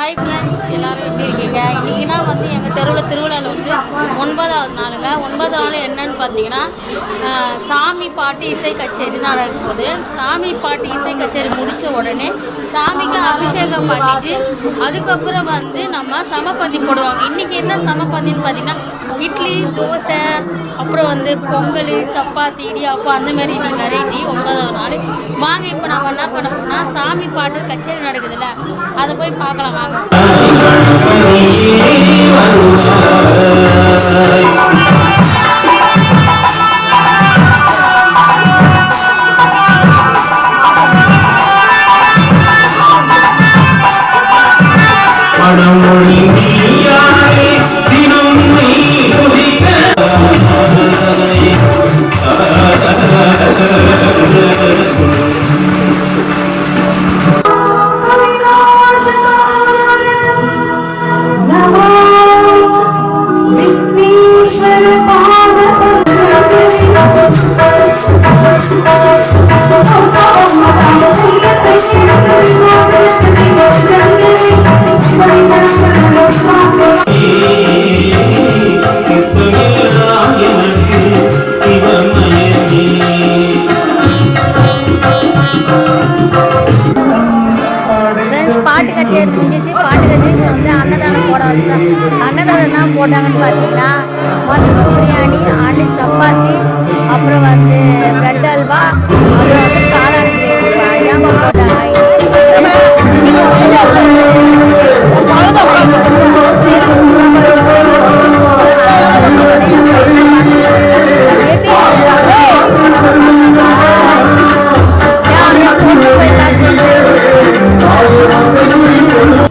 Hi friends, எல்லோரும் எப்படி இருக்கீங்க? இன்றைக்கினா வந்து எங்கள் தெருவில் திருவிழாவில் வந்து 9வது நாளுங்க. 9வது நாள் என்னன்னு பார்த்தீங்கன்னா, சாமி பாட்டு இசை கச்சேரி தான் நடக்கும்போது, சாமி பாட்டு இசை கச்சேரி முடித்த உடனே சாமிக்கு அபிஷேகம் பண்ணிட்டு அதுக்கப்புறம் வந்து நம்ம சமபந்தி போடுவாங்க. இன்றைக்கி என்ன சமபந்தின்னு பார்த்தீங்கன்னா, இட்லி, தோசை, அப்புறம் வந்து பொங்கல், சப்பாத்தி, இடியாப்பம் அந்தமாரி வெரைட்டி 9வது நாள். வாங்க இப்போ நம்ம என்ன பண்ண போனால் சாமி பாட்டு கச்சேரி நடக்குதுல்ல, அதை போய் பார்க்கலாம் வாங்க. பாட்டு கச்சேரி முடிஞ்சிச்சு. பாட்டு கச்சேரி வந்து அன்னதானம் போட வச்சோம். அன்னதானம் என்ன போட்டாங்கன்னு பார்த்தீங்கன்னா, மஷ்ரூம் பிரியாணி, ஆலு சப்பாத்தி, அப்புறம் வந்து பிரெட் அல்வா, அப்புறம் வந்து காளான் கிரேவி இதான் போட்டாங்க.